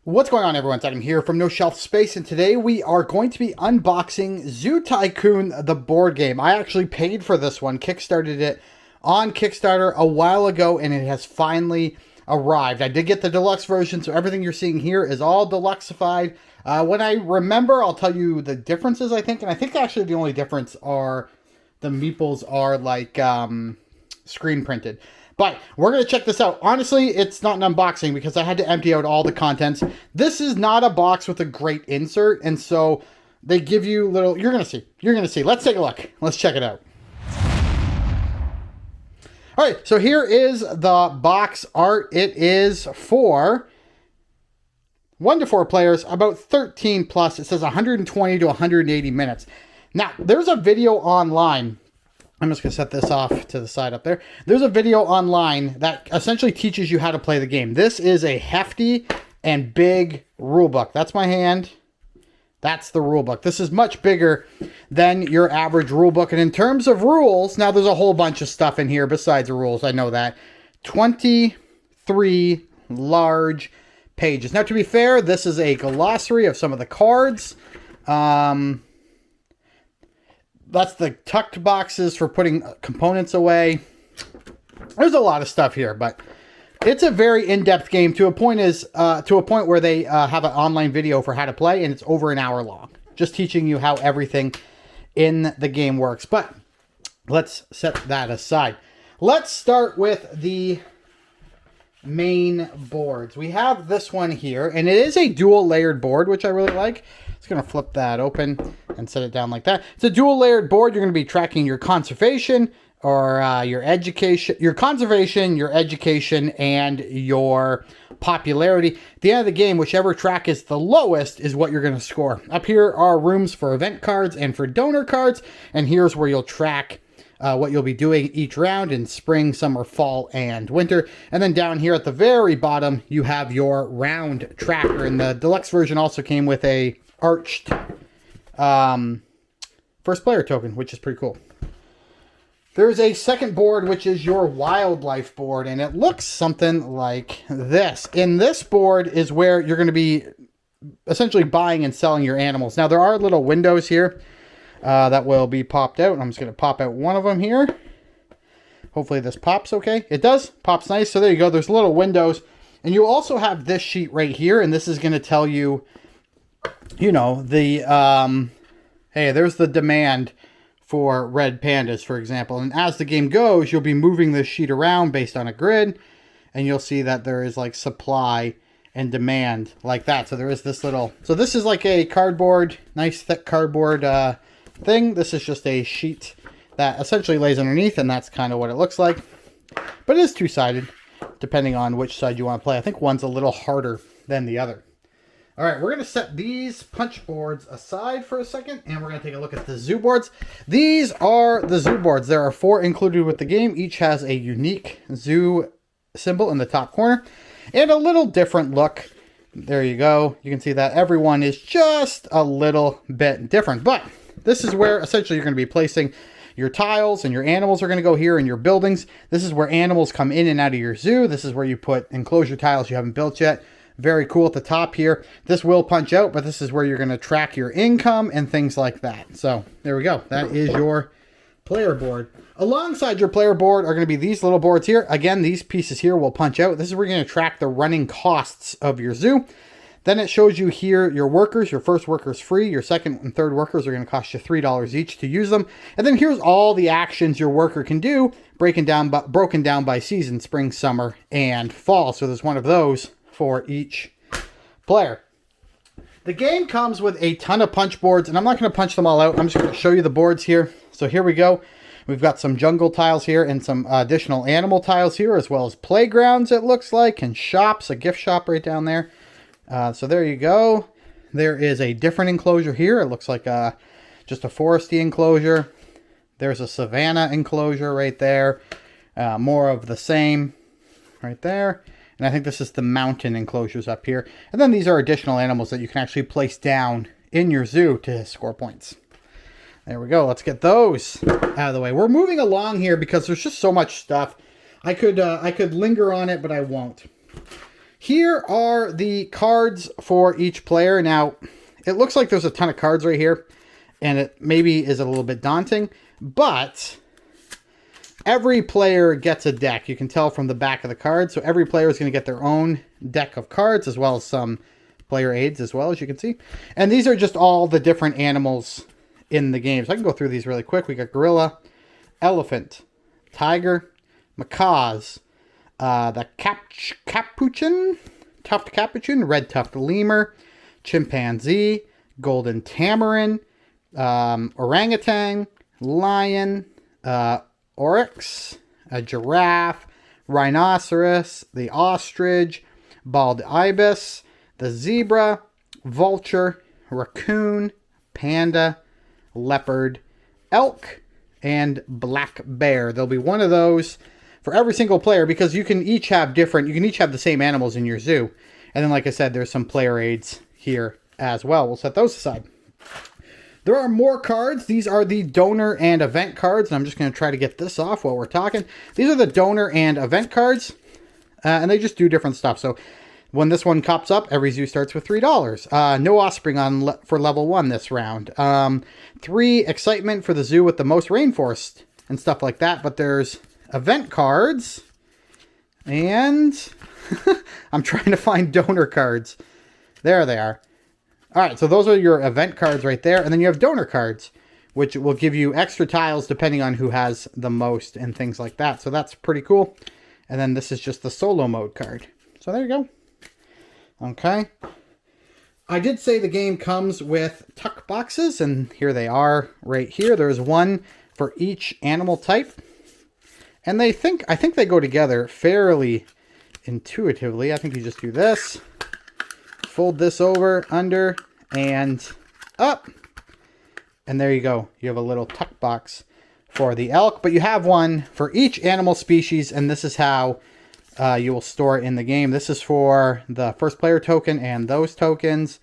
What's going on, everyone? It's Adam here from No Shelf Space, and today we are going to be unboxing Zoo Tycoon, the board game. I actually paid for this one, kickstarted it on Kickstarter a while ago, and it has finally arrived. I did get the deluxe version, so everything you're seeing here is all deluxeified. When I remember, I'll tell you the differences, I think, and I think actually the only difference are the meeples are like screen printed. But we're going to check this out. Honestly, it's not an unboxing because I had to empty out all the contents. This is not a box with a great insert. And so they give you little... You're going to see. You're going to see. Let's take a look. Let's check it out. All right. So here is the box art. It is for 1 to 4 players, about 13 plus. It says 120 to 180 minutes. Now, there's a video online. I'm just going to set this off to the side up there. There's a video online that essentially teaches you how to play the game. This is a hefty and big rule book. That's my hand. That's the rule book. This is much bigger than your average rule book. And in terms of rules, now there's a whole bunch of stuff in here besides the rules. I know that. 23 large pages. Now, to be fair, this is a glossary of some of the cards. That's the tucked boxes for putting components away. There's a lot of stuff here, but it's a very in-depth game to a point where they have an online video for how to play, and it's over an hour long, just teaching you how everything in the game works. But let's set that aside. Let's start with the main boards. We have this one here, and it is a dual layered board, which I really like. Just going to flip that open and set it down like that. It's a dual layered board. You're going to be tracking your conservation or your education, your conservation, your education, and your popularity. At the end of the game, whichever track is the lowest is what you're going to score. Up here are rooms for event cards and for donor cards. And here's where you'll track what you'll be doing each round in spring, summer, fall, and winter. And then down here at the very bottom, you have your round tracker. And the deluxe version also came with a arched first player token, which is pretty cool. There's a second board, which is your wildlife board, and it looks something like this. In this board is where you're going to be essentially buying and selling your animals. Now, there are little windows here that will be popped out. I'm just going to pop out one of them here. Hopefully this pops okay. It does. Pops nice. So there you go. There's little windows. And you also have this sheet right here, and this is going to tell you, you know, the, hey, there's the demand for red pandas, for example. And as the game goes, you'll be moving this sheet around based on a grid, and you'll see that there is like supply and demand like that. So there is this little, so this is like a cardboard, nice thick cardboard thing. This is just a sheet that essentially lays underneath, and that's kind of what it looks like. But it is two-sided, depending on which side you want to play. I think one's a little harder than the other. All right, we're going to set these punch boards aside for a second, and we're going to take a look at the zoo boards. These are the zoo boards. There are 4 included with the game. Each has a unique zoo symbol in the top corner and a little different look. There you go. You can see that everyone is just a little bit different, but this is where essentially you're going to be placing your tiles, and your animals are going to go here in your buildings. This is where animals come in and out of your zoo. This is where you put enclosure tiles you haven't built yet. Very cool at the top here. This will punch out, but this is where you're going to track your income and things like that. So there we go. That is your player board. Alongside your player board are going to be these little boards here. Again, these pieces here will punch out. This is where you're going to track the running costs of your zoo. Then it shows you here your workers. Your first worker is free. Your second and third workers are going to cost you $3 each to use them. And then here's all the actions your worker can do, broken down by season, spring, summer, and fall. So there's one of those for each player. The game comes with a ton of punch boards, and I'm not going to punch them all out. I'm just going to show you the boards here. So here we go. We've got some jungle tiles here and some additional animal tiles here, as well as playgrounds, it looks like, and shops, a gift shop right down there. So there you go. There is a different enclosure here. It looks like just a foresty enclosure. There's a savanna enclosure right there. More of the same right there. And I think this is the mountain enclosures up here. And then these are additional animals that you can actually place down in your zoo to score points. There we go. Let's get those out of the way. We're moving along here because there's just so much stuff. I could linger on it, but I won't. Here are the cards for each player. Now, it looks like there's a ton of cards right here, and it maybe is a little bit daunting, but every player gets a deck. You can tell from the back of the card. So every player is going to get their own deck of cards, as well as some player aids as well, as you can see. And these are just all the different animals in the game. So I can go through these really quick. We got gorilla, elephant, tiger, macaws, the capuchin, tuft capuchin, red tuft lemur, chimpanzee, golden tamarin, orangutan, lion, oryx, a giraffe, rhinoceros, the ostrich, bald ibis, the zebra, vulture, raccoon, panda, leopard, elk, and black bear. There'll be one of those for every single player because you can each have the same animals in your zoo. And then, like I said, there's some player aids here as well. We'll set those aside. There are more cards. These are the donor and event cards. And I'm just going to try to get this off while we're talking. These are the donor and event cards. And they just do different stuff. So when this one pops up, every zoo starts with $3. No offspring for level 1 this round. 3 excitement for the zoo with the most rainforest and stuff like that. But there's event cards. And I'm trying to find donor cards. There they are. All right, so those are your event cards right there. And then you have donor cards, which will give you extra tiles depending on who has the most and things like that. So that's pretty cool. And then this is just the solo mode card. So there you go. Okay. I did say the game comes with tuck boxes, and here they are right here. There's one for each animal type. And I think they go together fairly intuitively. I think you just do this. Fold this over, under, and up. And there you go. You have a little tuck box for the elk. But you have one for each animal species, and this is how you will store it in the game. This is for the first player token and those tokens.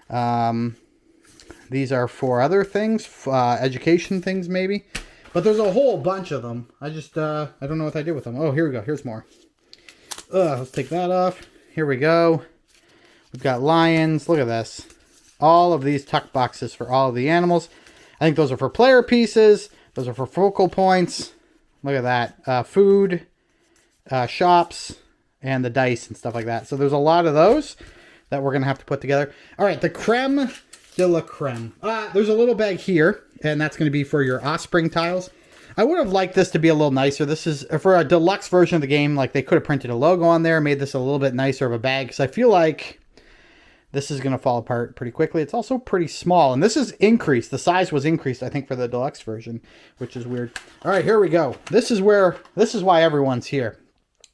These are for other things, education things maybe. But there's a whole bunch of them. I don't know what I did with them. Oh, here we go. Here's more. Let's take that off. Here we go. We've got lions. Look at this. All of these tuck boxes for all of the animals. I think those are for player pieces. Those are for focal points. Look at that. Food, shops, and the dice and stuff like that. So there's a lot of those that we're going to have to put together. All right, the creme de la creme. There's a little bag here, and that's going to be for your offspring tiles. I would have liked this to be a little nicer. This is for a deluxe version of the game. Like, they could have printed a logo on there, made this a little bit nicer of a bag, because I feel like this is going to fall apart pretty quickly. It's also pretty small, and this is increased. The size was increased, I think, for the deluxe version, which is weird. All right, here we go. This is why everyone's here.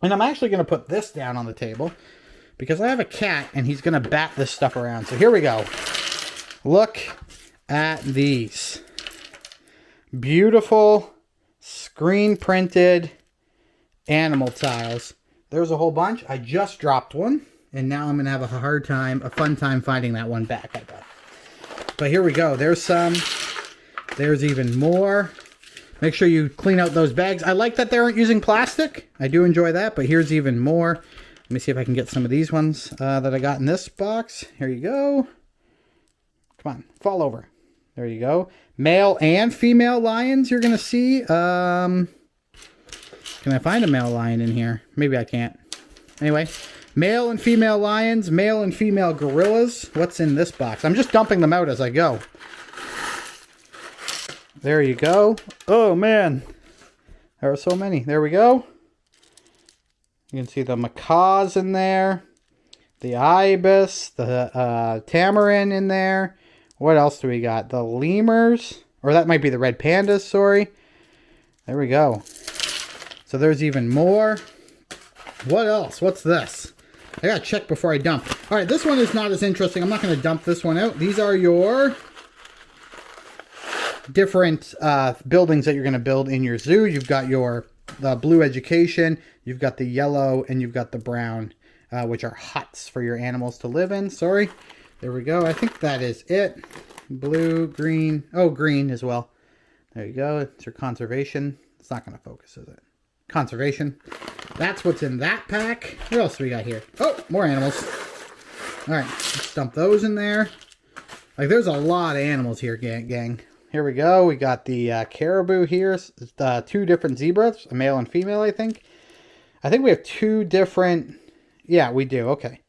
And I'm actually going to put this down on the table because I have a cat, and he's going to bat this stuff around. So here we go. Look at these. Beautiful screen printed animal tiles. There's a whole bunch. I just dropped one. And now I'm going to have a fun time finding that one back, I bet. But here we go. There's some. There's even more. Make sure you clean out those bags. I like that they aren't using plastic. I do enjoy that, but here's even more. Let me see if I can get some of these ones that I got in this box. Here you go. Come on, fall over. There you go. Male and female lions you're going to see. Can I find a male lion in here? Maybe I can't. Anyway. Male and female lions, male and female gorillas. What's in this box? I'm just dumping them out as I go. There you go. Oh, man. There are so many. There we go. You can see the macaws in there. The ibis. The tamarin in there. What else do we got? The lemurs. Or that might be the red pandas, sorry. There we go. So there's even more. What else? What's this? I gotta check before I dump. All right, this one is not as interesting. I'm not gonna dump this one out. These are your different buildings that you're gonna build in your zoo. You've got the blue education, you've got the yellow, and you've got the brown, which are huts for your animals to live in. Sorry. There we go. I think that is it. Blue, green. Oh, green as well. There you go. It's your conservation. It's not gonna focus, is it? Conservation. That's what's in that pack. What else do we got here? Oh, more animals. All right, let's dump those in there. Like, there's a lot of animals here, gang. Here we go. We got the caribou here. Two different zebras, a male and female, I think. I think we have two different... Yeah, we do. Okay.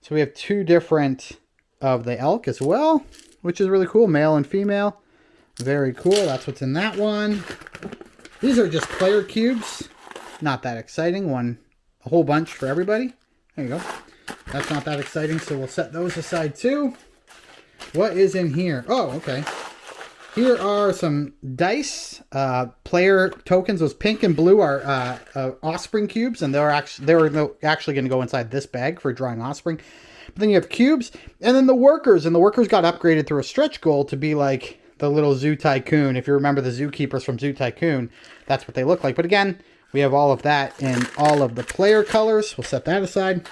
So we have two different of the elk as well, which is really cool. Male and female. Very cool. That's what's in that one. These are just player cubes. Not that exciting. A whole bunch for everybody. There you go. That's not that exciting, so we'll set those aside too. What is in here? Oh, okay. Here are some dice, player tokens. Those pink and blue are offspring cubes, and they're actually going to go inside this bag for drawing offspring. But then you have cubes, and then the workers, and the workers got upgraded through a stretch goal to be like the little Zoo Tycoon. If you remember the zookeepers from Zoo Tycoon, that's what they look like. But again, we have all of that in all of the player colors. We'll set that aside.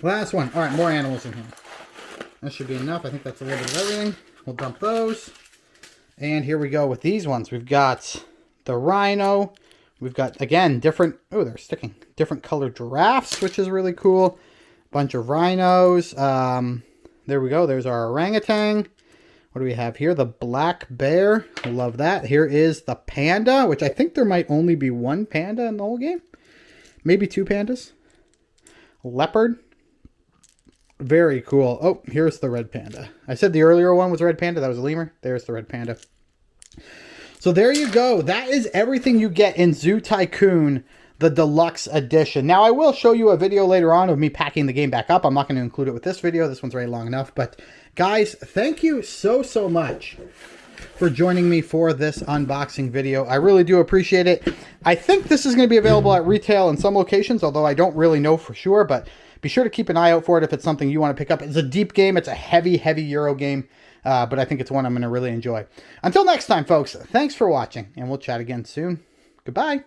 Last one. All right, more animals in here. That should be enough. I think that's a little bit of everything. We'll dump those. And here we go with these ones. We've got the rhino. We've got, again, different... Oh, they're sticking. Different colored giraffes, which is really cool. Bunch of rhinos. There we go. There's our orangutan. What do we have here? The black bear. I love that. Here is the panda, which I think there might only be one panda in the whole game. Maybe two pandas. Leopard. Very cool. Oh, here's the red panda. I said the earlier one was red panda. That was a lemur. There's the red panda. So there you go. That is everything you get in Zoo Tycoon, the Deluxe Edition. Now, I will show you a video later on of me packing the game back up. I'm not going to include it with this video. This one's already long enough. But, guys, thank you so much for joining me for this unboxing video. I really do appreciate it. I think this is going to be available at retail in some locations, although I don't really know for sure. But be sure to keep an eye out for it if it's something you want to pick up. It's a deep game. It's a heavy Euro game. But I think it's one I'm going to really enjoy. Until next time, folks, thanks for watching, and we'll chat again soon. Goodbye.